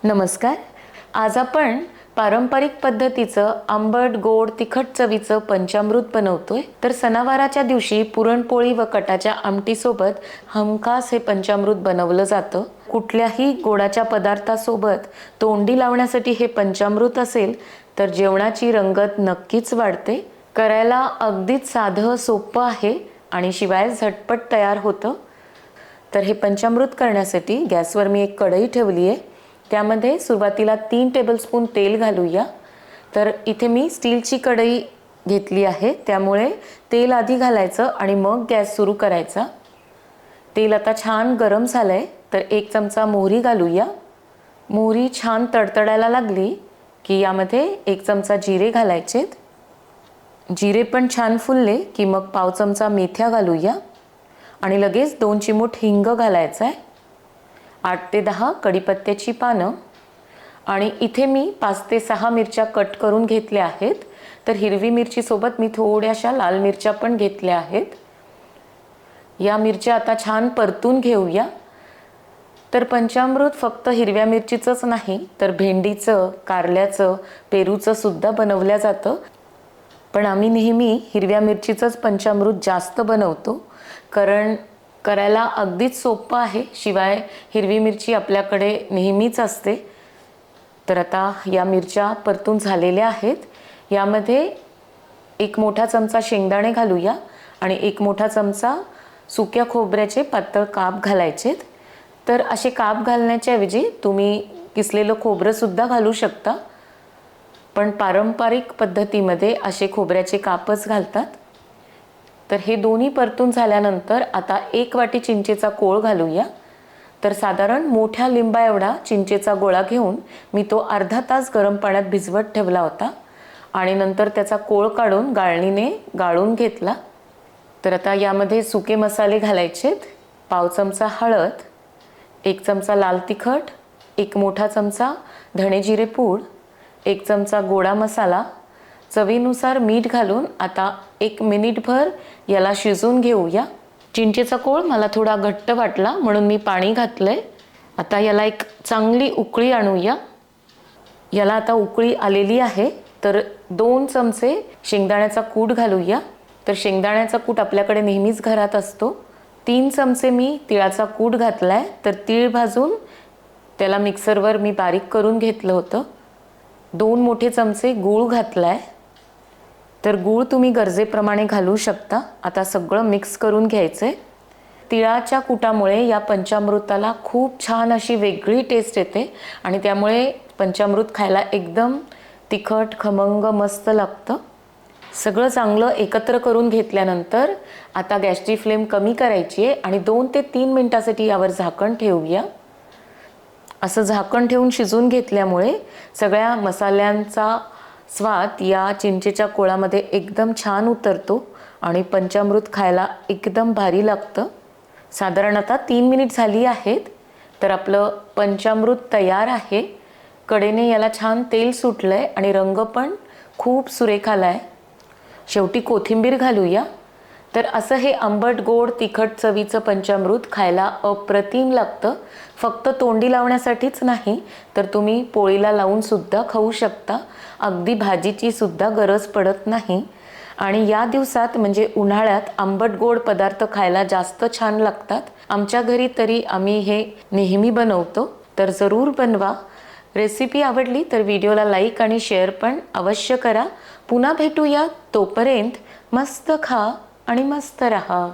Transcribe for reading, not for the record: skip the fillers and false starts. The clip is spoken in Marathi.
नमस्कार. आज आपण पारंपरिक पद्धतीचं आंबट गोड तिखट चवीचं पंचामृत बनवतोय. तर सणावाराच्या दिवशी पुरणपोळी व कटाच्या आमटीसोबत हमखास हे पंचामृत बनवलं जातं. कुठल्याही गोडाच्या पदार्थासोबत तोंडी लावण्यासाठी हे पंचामृत असेल तर जेवणाची रंगत नक्कीच वाढते. करायला अगदीच साधं सोपं आहे आणि शिवाय झटपट तयार होतं. तर हे पंचामृत करण्यासाठी गॅसवर मी एक कढई ठेवली आहे. त्यामध्ये सुरुवातीला 3 टेबलस्पून तेल घालूया. तर इथे मी स्टीलची कढई घेतली आहे, त्यामुळे तेल आधी घालायचं आणि मग गॅस सुरू करायचा. तेल आता छान गरम झालंय, तर 1 चमचा मोहरी घालूया. मोहरी छान तडतडायला लागली की यामध्ये 1 चमचा जिरे घालायचेत. जिरे पण छान फुलले की मग पाव चमचा मेथ्या घालूया आणि लगेच 2 चिमूट हिंग घालायचा आहे. 8 ते 10 कढीपत्त्याची पानं आणि इथे मी 5 ते 6 मिरच्या कट करून घेतल्या आहेत. तर हिरवी मिरचीसोबत मी थोड्याशा लाल मिरच्या पण घेतल्या आहेत. या मिरच्या आता छान परतून घेऊया. तर पंचामृत फक्त हिरव्या मिरचीचंच नाही तर भेंडीचं, कारल्याचं, पेरूचं सुद्धा बनवल्या जातं. पण आम्ही नेहमी हिरव्या मिरचीचंच पंचामृत जास्त बनवतो, कारण करायला अगदीच सोपं आहे. शिवाय हिरवी मिरची आपल्याकडे नेहमीच असते. तर आता या मिरच्या परतून झालेल्या आहेत. यामध्ये 1 मोठा चमचा शेंगदाणे घालूया आणि 1 मोठा चमचा सुक्या खोबऱ्याचे पातळ काप घालायचेत. तर असे काप घालण्याच्या ऐवजी तुम्ही किसलेलं खोबरंसुद्धा घालू शकता, पण पारंपरिक पद्धतीमध्ये असे खोबऱ्याचे कापच घालतात. तर हे दोन्ही परतून झाल्यानंतर आता 1 वाटी चिंचेचा कोळ घालूया. तर साधारण मोठ्या लिंबा एवढा चिंचेचा गोळा घेऊन मी तो अर्धा तास गरम पाण्यात भिजवत ठेवला होता आणि नंतर त्याचा कोळ काढून गाळणीने गाळून घेतला. तर आता यामध्ये सुके मसाले घालायचेत. पाव चमचा हळद, 1 चमचा लाल तिखट, 1 मोठा चमचा धणे जिरे पूड, 1 चमचा गोडा मसाला, चवीनुसार मीठ घालून आता 1 मिनिटभर याला शिजवून घेऊया. चिंचेचा कोळ मला थोडा घट्ट वाटला म्हणून मी पाणी घातलंय. आता याला एक चांगली उकळी आणूया. याला आता उकळी आलेली आहे. तर 2 चमचे शेंगदाण्याचा कूट घालूया. तर शेंगदाण्याचा कूट आपल्याकडे नेहमीच घरात असतो. 3 चमचे मी तिळाचा कूट घातलाय. तर तीळ भाजून त्याला मिक्सरवर मी बारीक करून घेतलं होतं. 2 मोठे चमचे गूळ घातलाय. तर गूळ तुम्ही गरजेप्रमाणे घालू शकता. आता सगळं मिक्स करून घ्यायचंय. तिळाच्या कुटामुळे या पंचामृताला खूप छान अशी वेगळी टेस्ट येते आणि त्यामुळे पंचामृत खायला एकदम तिखट खमंग मस्त लागतं. सगळं चांगलं एकत्र करून घेतल्यानंतर आता गॅसची फ्लेम कमी करायची आहे आणि 2 ते 3 मिनिटासाठी यावर झाकण ठेवूया. असं झाकण ठेवून शिजवून घेतल्यामुळे सगळ्या मसाल्यांचा स्वाद या चिंचेच्या कोळामध्ये एकदम छान उतरतो आणि पंचामृत खायला एकदम भारी लागतं. साधारण आता 3 मिनिट झाली आहेत. तर आपलं पंचामृत तयार आहे. कडेने याला छान तेल सुटलंय आणि रंग पण खूप सुरेख आलाय. शेवटी कोथिंबीर घालूया. तर असं हे आंबट गोड तिखट चवीचं पंचामृत खायला अप्रतिम लागतं. फक्त तोंडी लावण्यासाठीच नाही तर तुम्ही पोळीला लावून सुद्धा खाऊ शकता. अगदी भाजीची सुद्धा गरज पडत नाही. आणि या दिवसात म्हणजे उन्हाळ्यात आंबट गोड पदार्थ खायला जास्त छान लागतात. आमच्या घरी तरी आम्ही हे नेहमी बनवतो. तर जरूर बनवा. रेसिपी आवडली तर व्हिडिओला लाईक आणि शेअर पण अवश्य करा. पुन्हा भेटूया. तोपर्यंत मस्त खा आणि मस्त रहा.